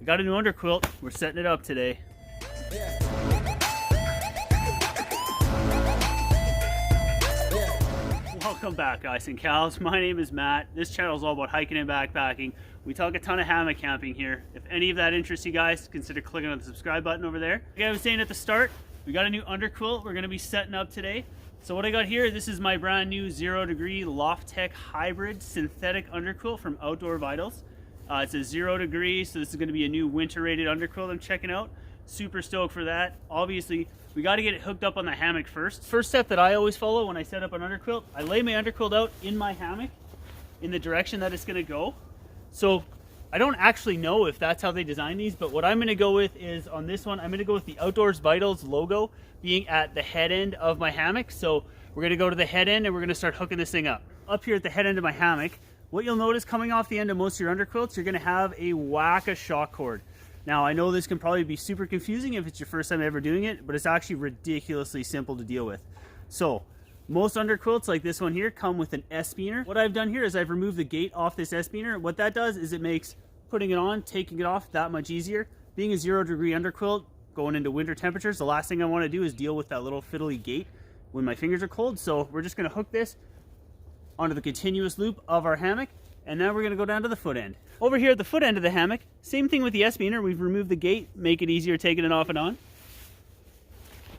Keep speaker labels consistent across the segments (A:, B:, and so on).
A: I got a new underquilt. We're setting it up today. Welcome back, guys and gals. My name is Matt. This channel is all about hiking and backpacking. We talk a ton of hammock camping here. If any of that interests you guys, consider clicking on the subscribe button over there. Like I was saying at the start, we got a new underquilt we're going to be setting up today. So what I got here, this is my brand new 0 degree loftek hybrid synthetic underquilt from Outdoor Vitals. It's a 0 degree, so this is going to be a new winter rated underquilt I'm checking out. Super stoked for that. Obviously, we got to get it hooked up on the hammock first. First step that I always follow when I set up an underquilt, I lay my underquilt out in my hammock in the direction that it's going to go. So I don't actually know if that's how they design these, but what I'm going to go with is on this one, I'm going to go with the Outdoor Vitals logo being at the head end of my hammock. So we're going to go to the head end and we're going to start hooking this thing up. Up here at the head end of my hammock, what you'll notice coming off the end of most of your underquilts, you're going to have a whack of shock cord. Now, I know this can probably be super confusing if it's your first time ever doing it, but it's actually ridiculously simple to deal with. So, most underquilts like this one here come with an S-beaner. What I've done here is I've removed the gate off this S-beaner. What that does is it makes putting it on, taking it off that much easier. Being a 0 degree underquilt, going into winter temperatures, the last thing I want to do is deal with that little fiddly gate when my fingers are cold. So we're just going to hook this onto the continuous loop of our hammock, and now we're going to go down to the foot end. Over here at the foot end of the hammock, same thing with the S-beaner. We've removed the gate, make it easier taking it off and on.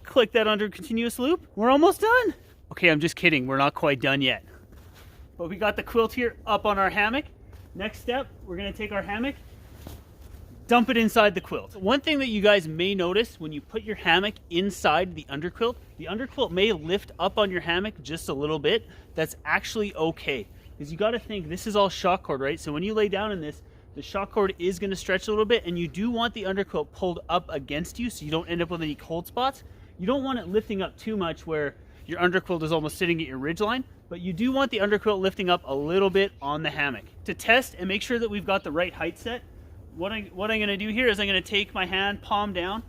A: Click that under continuous loop. We're almost done. Okay, I'm just kidding. We're not quite done yet. But we got the quilt here up on our hammock. Next step, we're going to take our hammock, dump it inside the quilt. One thing that you guys may notice when you put your hammock inside the underquilt may lift up on your hammock just a little bit. That's actually okay. Because you got to think this is all shock cord, right? So when you lay down in this, the shock cord is going to stretch a little bit, and you do want the underquilt pulled up against you so you don't end up with any cold spots. You don't want it lifting up too much where your underquilt is almost sitting at your ridgeline, but you do want the underquilt lifting up a little bit on the hammock. To test and make sure that we've got the right height set, what I'm going to do here is I'm going to take my hand palm down,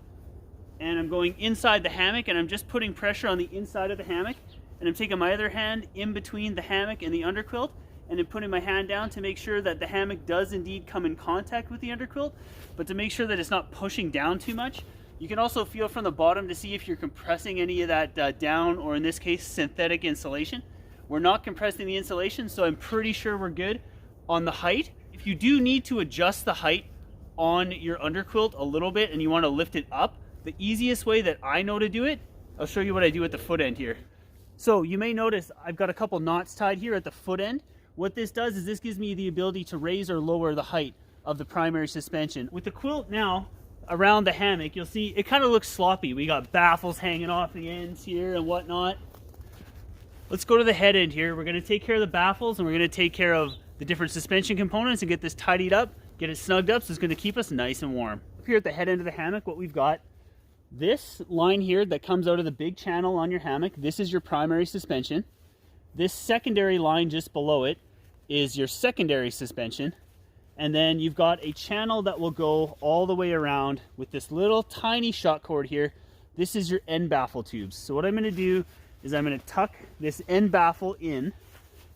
A: and I'm going inside the hammock, and I'm just putting pressure on the inside of the hammock, and I'm taking my other hand in between the hammock and the underquilt, and then putting my hand down to make sure that the hammock does indeed come in contact with the underquilt, but to make sure that it's not pushing down too much. You can also feel from the bottom to see if you're compressing any of that down, or in this case, synthetic insulation. We're not compressing the insulation, so I'm pretty sure we're good on the height. If you do need to adjust the height on your underquilt a little bit and you want to lift it up, the easiest way that I know to do it, I'll show you what I do at the foot end here. So you may notice I've got a couple knots tied here at the foot end. What this does is this gives me the ability to raise or lower the height of the primary suspension. With the quilt now around the hammock, you'll see it kind of looks sloppy. We got baffles hanging off the ends here and whatnot. Let's go to the head end here. We're going to take care of the baffles, and we're going to take care of the different suspension components and get this tidied up, get it snugged up, so it's going to keep us nice and warm. Up here at the head end of the hammock, what we've got, this line here that comes out of the big channel on your hammock, this is your primary suspension. This secondary line just below it is your secondary suspension. And then you've got a channel that will go all the way around with this little tiny shock cord here. This is your end baffle tubes. So what I'm going to do is I'm going to tuck this end baffle in. I'm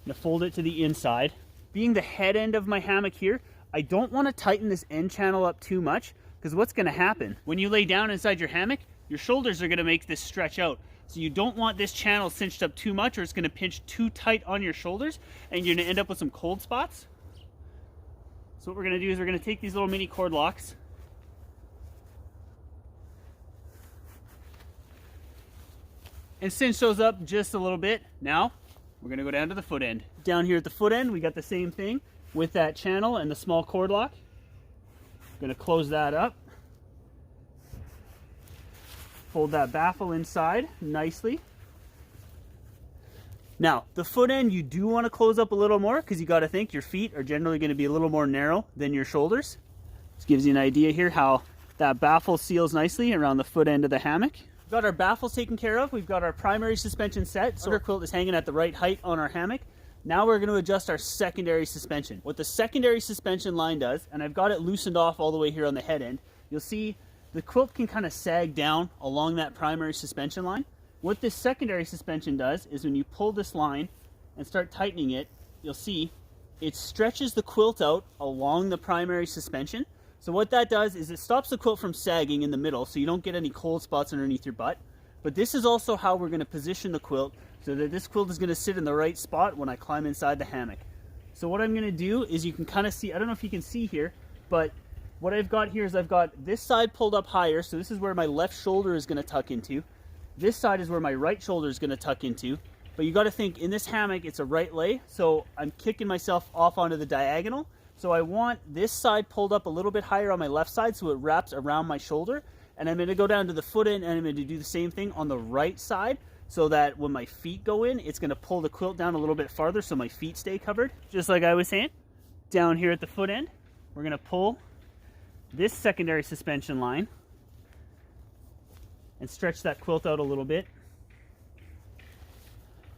A: going to fold it to the inside. Being the head end of my hammock here, I don't want to tighten this end channel up too much, because what's going to happen when you lay down inside your hammock, your shoulders are going to make this stretch out. So you don't want this channel cinched up too much, or it's going to pinch too tight on your shoulders and you're going to end up with some cold spots. So what we're going to do is we're going to take these little mini cord locks and cinch those up just a little bit. Now we're going to go down to the foot end. Down here at the foot end, we got the same thing with that channel and the small cord lock. Going to close that up. Fold that baffle inside nicely. Now, the foot end you do want to close up a little more, because you got to think your feet are generally going to be a little more narrow than your shoulders. This gives you an idea here how that baffle seals nicely around the foot end of the hammock. We've got our baffles taken care of. We've got our primary suspension set. So our quilt is hanging at the right height on our hammock. Now we're going to adjust our secondary suspension. What the secondary suspension line does, and I've got it loosened off all the way here on the head end, you'll see the quilt can kind of sag down along that primary suspension line. What this secondary suspension does is when you pull this line and start tightening it, you'll see it stretches the quilt out along the primary suspension. So what that does is it stops the quilt from sagging in the middle so you don't get any cold spots underneath your butt. But this is also how we're going to position the quilt so that this quilt is going to sit in the right spot when I climb inside the hammock. So what I'm going to do is, you can kind of see, I don't know if you can see here, but what I've got here is I've got this side pulled up higher, so this is where my left shoulder is going to tuck into. This side is where my right shoulder is going to tuck into. But you got to think, in this hammock it's a right lay, so I'm kicking myself off onto the diagonal. So I want this side pulled up a little bit higher on my left side so it wraps around my shoulder. And I'm going to go down to the foot end and I'm going to do the same thing on the right side so that when my feet go in, it's going to pull the quilt down a little bit farther so my feet stay covered. Just like I was saying, down here at the foot end, we're going to pull this secondary suspension line and stretch that quilt out a little bit.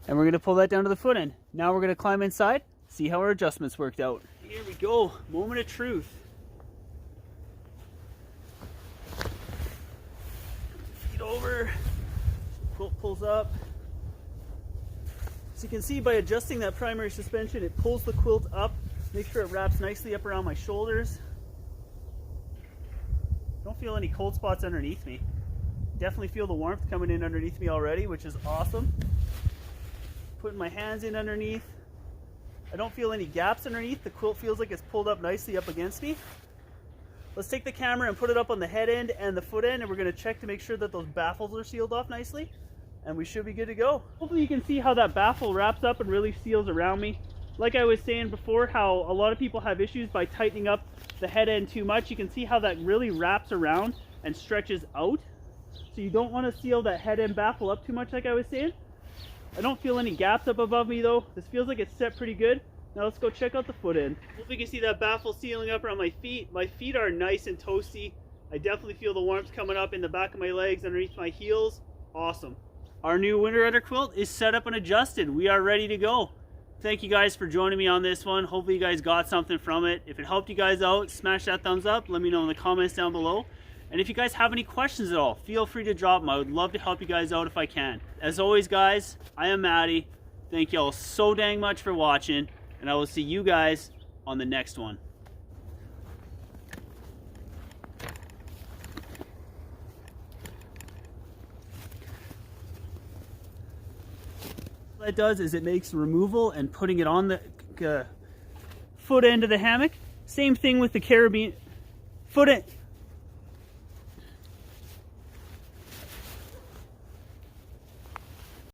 A: And we're going to pull that down to the foot end. Now we're going to climb inside, see how our adjustments worked out. Here we go, moment of truth. Feet over, quilt pulls up. So you can see by adjusting that primary suspension, it pulls the quilt up, make sure it wraps nicely up around my shoulders. Don't feel any cold spots underneath me. Definitely feel the warmth coming in underneath me already, which is awesome. Putting my hands in underneath. I don't feel any gaps underneath. The quilt feels like it's pulled up nicely up against me. Let's take the camera and put it up on the head end and the foot end, and we're going to check to make sure that those baffles are sealed off nicely, and we should be good to go. Hopefully you can see how that baffle wraps up and really seals around me. Like I was saying before, how a lot of people have issues by tightening up the head end too much. You can see how that really wraps around and stretches out. So you don't want to seal that head end baffle up too much, like I was saying. I don't feel any gaps up above me though. This feels like it's set pretty good. Now let's go check out the foot end. Hopefully you can see that baffle sealing up around my feet. My feet are nice and toasty. I definitely feel the warmth coming up in the back of my legs, underneath my heels. Awesome. Our new winter under quilt is set up and adjusted. We are ready to go. Thank you guys for joining me on this one. Hopefully you guys got something from it. If it helped you guys out, smash that thumbs up. Let me know in the comments down below. And if you guys have any questions at all, feel free to drop them. I would love to help you guys out if I can. As always, guys, I am Matty. Thank you all so dang much for watching, and I will see you guys on the next one. What that does is it makes removal and putting it on the foot end of the hammock. Same thing with the carabiner foot end.